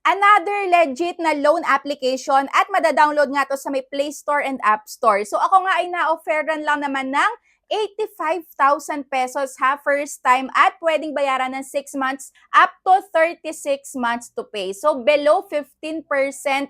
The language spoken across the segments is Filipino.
Another legit na loan application at madadownload nga to sa may Play Store and App Store. So ako nga ay na-offeran lang naman ng 85,000 pesos ha, first time at pwedeng bayaran ng 6 months up to 36 months to pay. So below 15%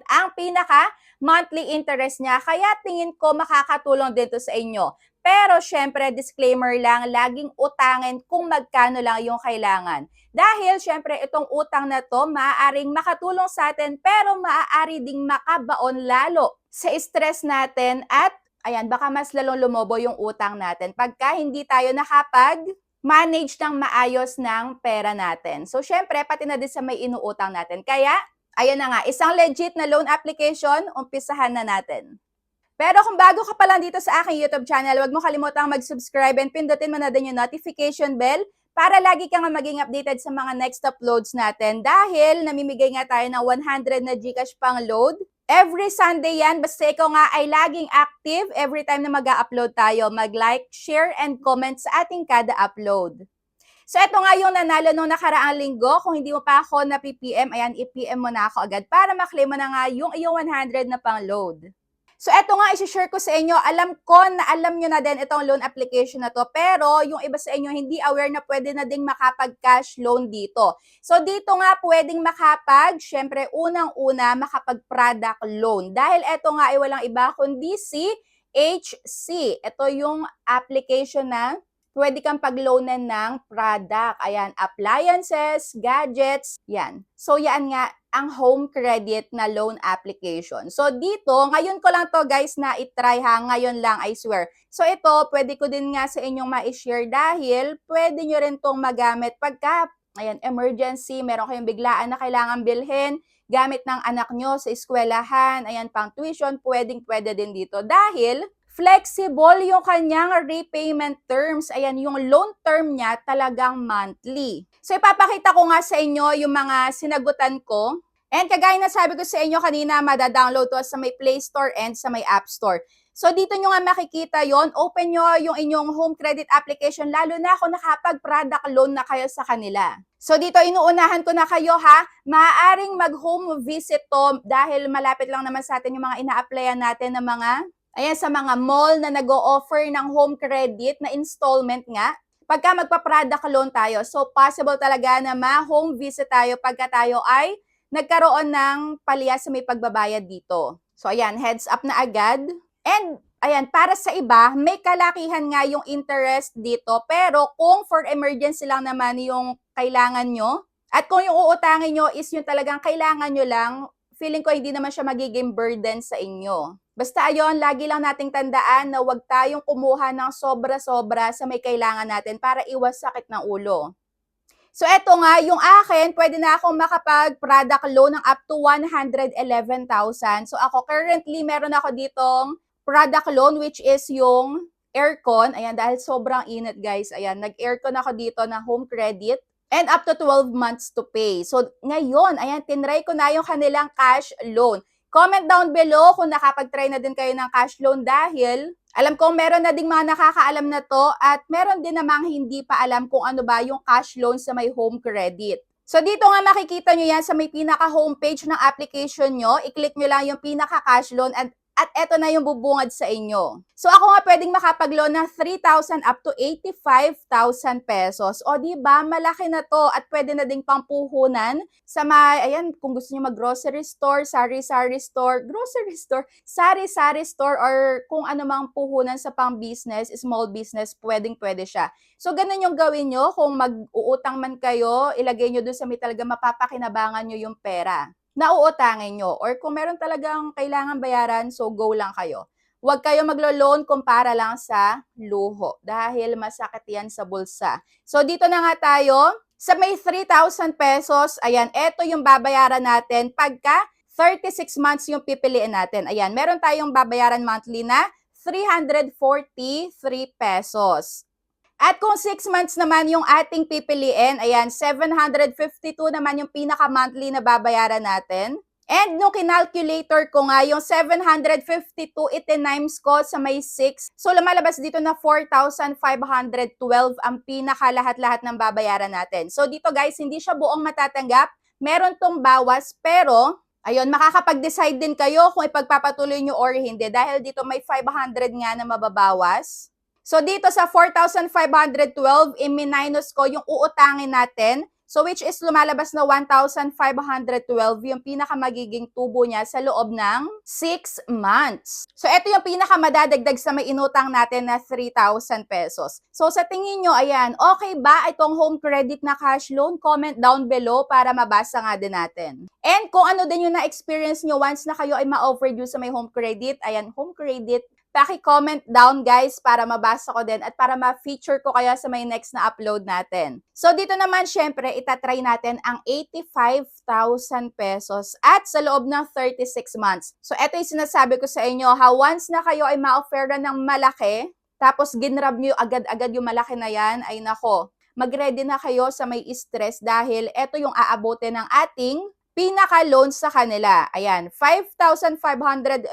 ang pinaka monthly interest niya. Kaya tingin ko makakatulong din to sa inyo. Pero syempre, disclaimer lang, laging utangin kung magkano lang yung kailangan. Dahil syempre itong utang na to maaaring makatulong sa atin pero maaari ding makabaon lalo sa stress natin at ayan, baka mas lalong lumobo yung utang natin pagka hindi tayo nakapag-manage ng maayos ng pera natin. So syempre pati na din sa may inuutang natin. Kaya ayan na nga, isang legit na loan application, umpisahan na natin. Pero kung bago ka pa lang dito sa aking YouTube channel, huwag mo kalimutang mag-subscribe and pindutin mo na din yung notification bell para lagi kang maging updated sa mga next uploads natin dahil namimigay nga tayo ng 100 na GCash pang load. Every Sunday yan, basta ikaw nga ay laging active every time na mag-upload tayo. Mag-like, share, and comment sa ating kada upload. So ito nga yung nanalo nung nakaraang linggo. Kung hindi mo pa ako na PPM, ayan, i-PM mo na ako agad para maklaim mo na nga yung iyong 100 na pang load. So eto nga, isi-share ko sa inyo, alam ko na alam nyo na din itong loan application na to, pero yung iba sa inyo hindi aware na pwede na ding makapag-cash loan dito. So dito nga pwedeng syempre unang-una makapag-product loan. Dahil eto nga ay walang iba kundi si HC. Ito yung application na pwede kang pag-loanan ng product. Ayan, appliances, gadgets, yan. So yan nga, ang home credit na loan application. So dito, ngayon ko lang to guys na itry ha, ngayon lang I swear. So ito, pwede ko din nga sa inyong ma-share dahil pwede nyo rin tong magamit pagka, ayan, emergency, meron kayong biglaan na kailangan bilhin, gamit ng anak nyo sa eskwelahan, ayan, pang tuition, pwede din dito dahil flexible yung kanyang repayment terms. Ayan, yung loan term niya talagang monthly. So, ipapakita ko nga sa inyo yung mga sinagutan ko. And kagaya na sabi ko sa inyo kanina, madadownload to sa may Play Store and sa may App Store. So, dito nyo nga makikita yon. Open nyo yung inyong home credit application, lalo na kung nakapag-product loan na kayo sa kanila. So, dito inuunahan ko na kayo ha. Maaaring mag-home visit to dahil malapit lang naman sa atin yung mga ina-applyan natin ng mga ayan, sa mga mall na nag-o-offer ng home credit na installment nga, pagka magpa-product loan tayo. So, possible talaga na ma-home visit tayo pagka tayo ay nagkaroon ng palya sa may pagbabayad dito. So, ayan, heads up na agad. And, ayan, para sa iba, may kalakihan nga yung interest dito. Pero, kung for emergency lang naman yung kailangan nyo, at kung yung uutangin nyo is yung talagang kailangan nyo lang, feeling ko hindi naman siya magiging burden sa inyo. Basta ayon, lagi lang nating tandaan na huwag tayong kumuha ng sobra-sobra sa may kailangan natin para iwas sakit ng ulo. So eto nga, yung akin, pwede na akong makapag-product loan ng up to 111,000. So ako currently, meron ako ditong product loan which is yung aircon. Ayan, dahil sobrang init guys. Ayan, nag-aircon ako dito na home credit. And up to 12 months to pay. So ngayon, ayan, tinry ko na yung kanilang cash loan. Comment down below kung nakapag-try na din kayo ng cash loan dahil alam ko meron na ding mga nakakaalam na to at meron din namang hindi pa alam kung ano ba yung cash loan sa may home credit. So dito nga makikita nyo yan sa may pinaka-homepage ng application nyo. I-click nyo lang yung pinaka-cash loan at eto na yung bubungad sa inyo. So ako nga pwedeng makapag-loan ng 3,000 up to 85,000 pesos. O di ba malaki na to at pwede na ding pampuhunan sa ayan, kung gusto niyo mag-grocery store, sari-sari store, sari-sari store or kung ano mang puhunan sa pang-business, small business, pwedeng-pwede siya. So ganun yung gawin nyo kung mag-uutang man kayo, ilagay nyo dun sa may talaga mapapakinabangan nyo yung pera na uutangin nyo. Or kung meron talagang kailangan bayaran, so go lang kayo. Huwag kayo maglo-loan kumpara lang sa luho dahil masakit yan sa bulsa. So dito na nga tayo. Sa may 3,000 pesos, ayan, eto yung babayaran natin pagka 36 months yung pipiliin natin. Ayan, meron tayong babayaran monthly na 343 pesos. At kung 6 months naman yung ating pipiliin, ayan, 752 naman yung pinaka-monthly na babayaran natin. And nung kinalculator ko nga, yung 752, itinimes ko sa may 6. So, lumalabas dito na 4,512 ang pinaka lahat-lahat ng babayaran natin. So, dito guys, hindi siya buong matatanggap. meron tong bawas pero ayun, makakapag-decide din kayo kung ipagpapatuloy nyo or hindi dahil dito may 500 nga na mababawas. So dito sa 4,512, i-minus ko yung uutangin natin. So which is lumalabas na 1,512 yung pinakamagiging tubo niya sa loob ng 6 months. So ito yung pinakamadadagdag sa may inutang natin na 3,000 pesos. So sa tingin nyo, ayan, okay ba itong home credit na cash loan? Comment down below para mabasa nga din natin. And kung ano din yung na-experience nyo once na kayo ay ma-overdue sa may home credit, ayan, home credit, paki-comment down guys para mabasa ko din at para ma-feature ko kaya sa may next na upload natin. So dito naman syempre itatry natin ang 85,000 pesos at sa loob ng 36 months. So ito yung sinasabi ko sa inyo ha, once na kayo ay ma-offeran ng malaki, tapos ginrab nyo agad-agad yung malaki na yan, ay nako, mag-ready na kayo sa may stress dahil ito yung aabotin ng ating pinaka-loan sa kanila. Ayan, 5,535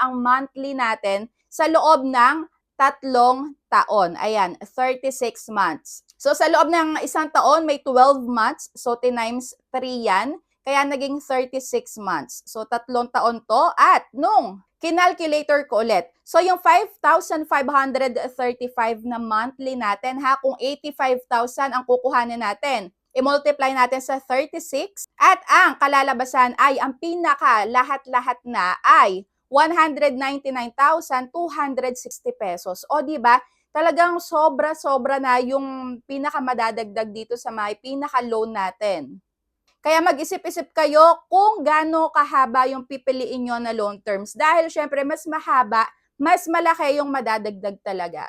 ang monthly natin sa loob ng 3 taon. Ayan, 36 months. So sa loob ng isang taon, may 12 months. So times 3 yan. Kaya naging 36 months. So 3 taon to. At nung kinalculator ko ulit. So yung 5,535 na monthly natin ha, kung 85,000 ang kukuhanin natin, i-multiply natin sa 36 at ang kalalabasan ay ang pinaka lahat-lahat na ay 199,260 pesos. O di ba? Talagang sobra-sobra na yung pinaka madadagdag dito sa may pinaka-loan natin. Kaya mag-isip-isip kayo kung gaano kahaba yung pipiliin nyo na loan terms. Dahil syempre mas mahaba, mas malaki yung madadagdag talaga.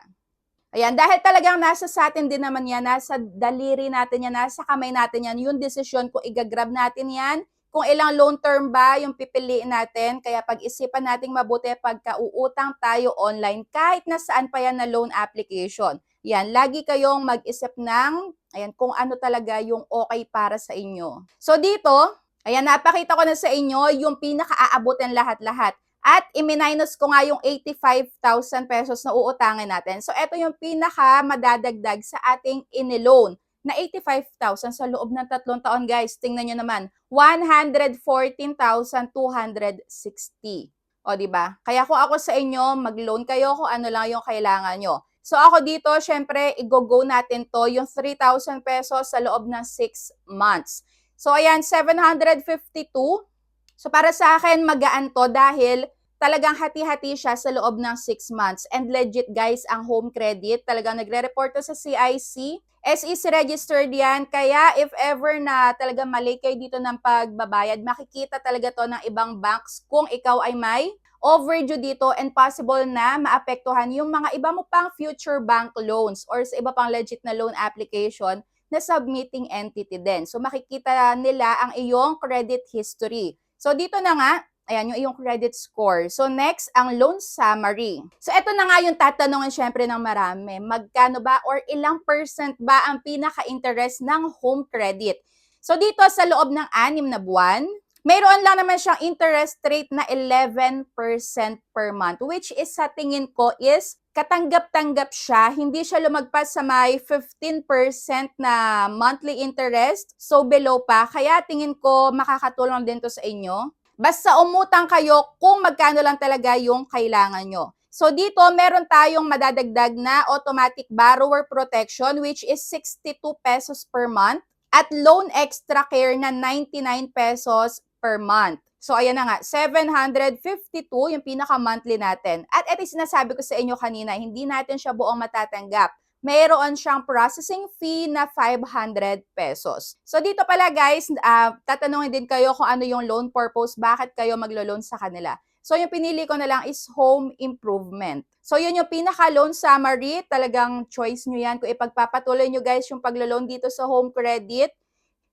Ayan, dahil talagang nasa sa atin din naman yan, nasa daliri natin yan, nasa kamay natin yan, yung desisyon kung igagrab natin yan, kung ilang loan term ba yung pipiliin natin. Kaya pag-isipan nating mabuti pagka uutang tayo online, kahit nasaan pa yan na loan application. Yan, lagi kayong mag-isip ng ayan, kung ano talaga yung okay para sa inyo. So dito, ayan, napakita ko na sa inyo yung pinaka-aabutin lahat-lahat. At i-minus ko nga yung 85,000 pesos na uutangin natin. So, ito yung pinaka madadagdag sa ating iniloan na 85,000 sa loob ng 3 taon, guys. Tingnan nyo naman, 114,260. O, diba? Kaya kung ako sa inyo, mag-loan kayo kung ano lang yung kailangan nyo. So, ako dito, syempre, i-go natin to, yung 3,000 pesos sa loob ng 6 months. So, ayan, 752. So, para sa akin, magaan to dahil talagang hati-hati siya sa loob ng 6 months. And legit guys, ang home credit, talagang nagre-report to sa CIC. SEC registered yan. Kaya if ever na talagang mali kayo dito ng pagbabayad, makikita talaga to ng ibang banks kung ikaw ay may overdue dito and possible na maapektuhan yung mga iba mo pang future bank loans or sa iba pang legit na loan application na submitting entity din. So makikita nila ang iyong credit history. So dito na nga, ayan yung iyong credit score. So next, ang loan summary. So ito na nga yung tatanungin syempre ng marami. Magkano ba or ilang % ba ang pinaka-interest ng home credit? So dito sa loob ng 6 na buwan, mayroon lang naman siyang interest rate na 11% per month, which is sa tingin ko is katanggap-tanggap siya. Hindi siya lumagpas sa may 15% na monthly interest. So below pa. Kaya tingin ko makakatulong din to sa inyo. Basta umutang kayo kung magkano lang talaga yung kailangan nyo. So dito, meron tayong madadagdag na automatic borrower protection which is 62 pesos per month at loan extra care na 99 pesos per month. So ayan na nga, 752 yung pinaka-monthly natin. At ito sinasabi ko sa inyo kanina, hindi natin siya buong matatanggap. Mayroon siyang processing fee na 500 pesos. So dito pala guys, tatanungin din kayo kung ano yung loan purpose, bakit kayo maglo-loan sa kanila. So yung pinili ko na lang is home improvement. So yun yung pinaka-loan summary, talagang choice nyo yan kung ipagpapatuloy nyo guys yung paglo-loan dito sa home credit.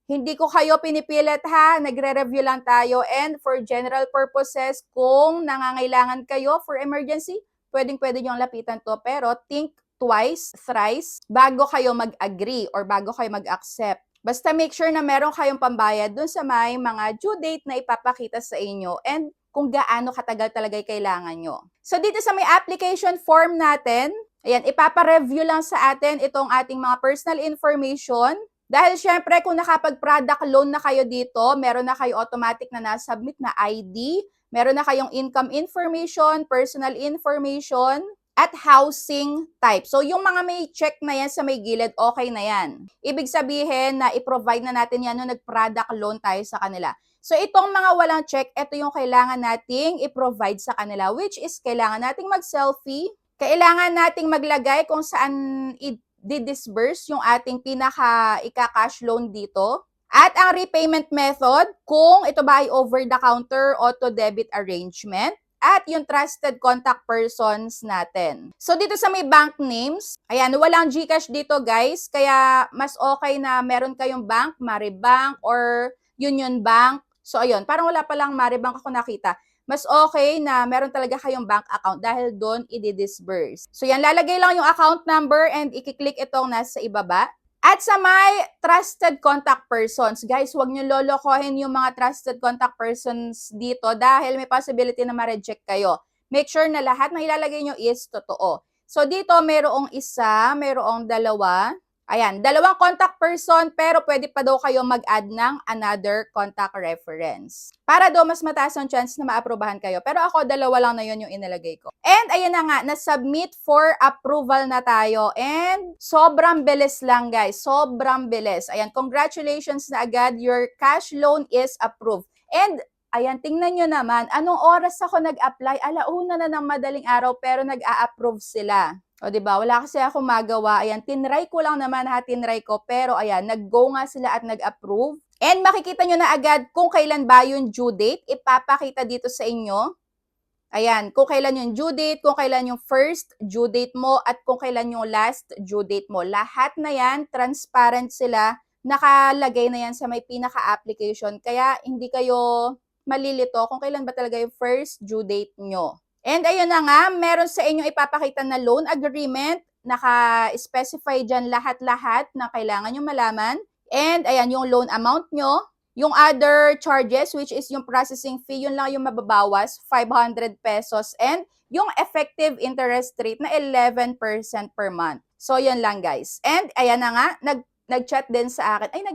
Hindi ko kayo pinipilit ha, nagre-review lang tayo and for general purposes, kung nangangailangan kayo for emergency, pwedeng-pwede nyo lapitan to pero think twice, thrice, bago kayo mag-agree or bago kayo mag-accept. Basta make sure na meron kayong pambayad dun sa may mga due date na ipapakita sa inyo and kung gaano katagal talaga kailangan nyo. So dito sa may application form natin, ayan, ipapa-review lang sa atin itong ating mga personal information. Dahil syempre kung nakapag-product loan na kayo dito, meron na kayo automatic na nasubmit na ID, meron na kayong income information, personal information, at housing type. So, yung mga may check na yan sa may gilid, okay na yan. Ibig sabihin na i-provide na natin yan nung nag-product loan tayo sa kanila. So, itong mga walang check, ito yung kailangan nating i-provide sa kanila, which is kailangan nating mag-selfie, kailangan nating maglagay kung saan di-disburse yung ating pinaka ika-cash loan dito. At ang repayment method, kung ito ba ay over-the-counter auto-debit arrangement, at yung trusted contact persons natin. So, dito sa may bank names, ayan, walang GCash dito guys, kaya mas okay na meron kayong bank, Maribank or Union Bank. So, ayun, parang wala palang Maribank ako nakita. Mas okay na meron talaga kayong bank account dahil doon i-disburse. So yan, lalagay lang yung account number and i-click itong nasa ibaba. At sa may trusted contact persons, guys, huwag nyo lolokohin yung mga trusted contact persons dito dahil may possibility na ma-reject kayo. Make sure na lahat na ilalagay nyo is totoo. So dito, mayroong isa, mayroong dalawa. Ayan, dalawang contact person pero pwede pa daw kayo mag-add ng another contact reference. Para daw mas mataas ang chance na maaprobahan kayo. Pero ako, dalawa lang na yun yung inilagay ko. And ayan na nga, na-submit for approval na tayo. And sobrang bilis lang guys, sobrang bilis. Ayan, congratulations na agad, your cash loan is approved. And ayan, tingnan nyo naman, anong oras ako nag-apply? Alauna na ng madaling araw pero nag-a-approve sila. O, diba? Wala kasi ako magawa. Ayan, tinry ko lang naman ha, tinry ko. Pero, ayan, nag-go nga sila at nag-approve. And makikita nyo na agad kung kailan ba yung due date. Ipapakita dito sa inyo. Ayan, kung kailan yung due date, kung kailan yung first due date mo, at kung kailan yung last due date mo. Lahat na yan, transparent sila. Nakalagay na yan sa may pinaka-application. Kaya, hindi kayo malilito kung kailan ba talaga yung first due date nyo. And ayun na nga, meron sa inyo ipapakita na loan agreement. Naka-specify dyan lahat-lahat na kailangan nyo malaman. And ayan, yung loan amount nyo. Yung other charges, which is yung processing fee, yun lang yung mababawas, 500 pesos. And yung effective interest rate na 11% per month. So, yan lang guys. And ayan na nga, nag-chat din sa akin. Ay,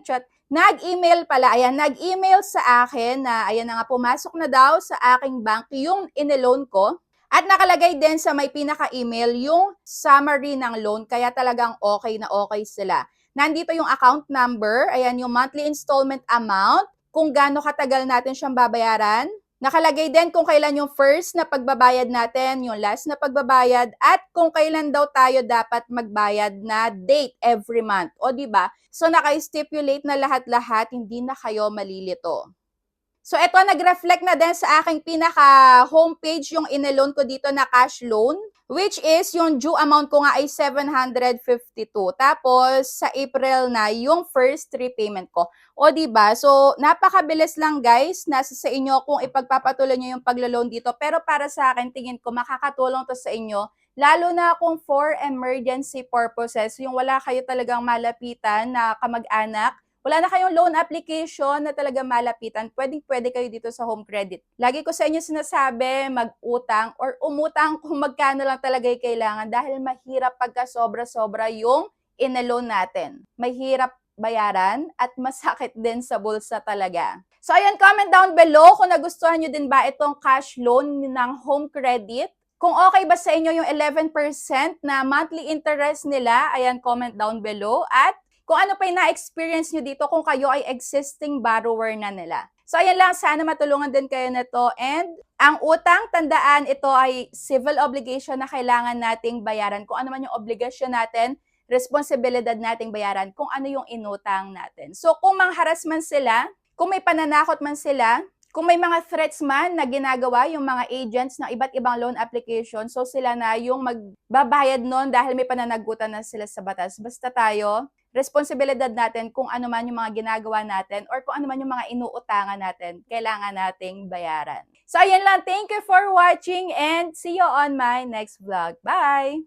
nag-email pala. Ayan, nag-email sa akin na, ayan na nga, pumasok na daw sa aking bank yung iniloan ko. At nakalagay din sa may pinaka-email yung summary ng loan. Kaya talagang okay na okay sila. Nandito yung account number. Ayan, yung monthly installment amount. Kung gaano katagal natin siyang babayaran. Nakalagay din kung kailan yung first na pagbabayad natin, yung last na pagbabayad, at kung kailan daw tayo dapat magbayad na date every month. O diba? So naka-stipulate na lahat-lahat, hindi na kayo malilito. So eto, nag-reflect na din sa aking pinaka-homepage yung iniloan ko dito na cash loan, which is yung due amount ko nga ay 752. Tapos sa April na yung first repayment ko. O diba? So napakabilis lang guys, nasa sa inyo kung ipagpapatuloy nyo yung paglo-loan dito. Pero para sa akin, tingin ko makakatulong to sa inyo. Lalo na kung for emergency purposes, yung wala kayo talagang malapitan na kamag-anak, wala na kayong loan application na talaga malapitan, pwede kayo dito sa Home Credit. Lagi ko sa inyo sinasabi, mag-utang or umutang kung magkano lang talaga yung kailangan dahil mahirap pagka sobra-sobra yung in-loan natin. Mahirap bayaran at masakit din sa bulsa talaga. So ayan, comment down below kung nagustuhan nyo din ba itong cash loan ng Home Credit. Kung okay ba sa inyo yung 11% na monthly interest nila, ayan, comment down below. At kung ano pa yung na-experience nyo dito kung kayo ay existing borrower na nila. So ayan lang, sana matulungan din kayo na to. And ang utang, tandaan, ito ay civil obligation na kailangan nating bayaran. Kung ano man yung obligasyon natin, responsibilidad nating bayaran kung ano yung inutang natin. So kung mangharas man sila, kung may pananakot man sila, kung may mga threats man na ginagawa yung mga agents ng iba't ibang loan application, so sila na yung magbabayad nun dahil may pananagutan na sila sa batas. Basta tayo, responsibilidad natin kung ano man yung mga ginagawa natin or kung ano man yung mga inuutangan natin, kailangan nating bayaran. So, ayan lang. Thank you for watching and see you on my next vlog. Bye!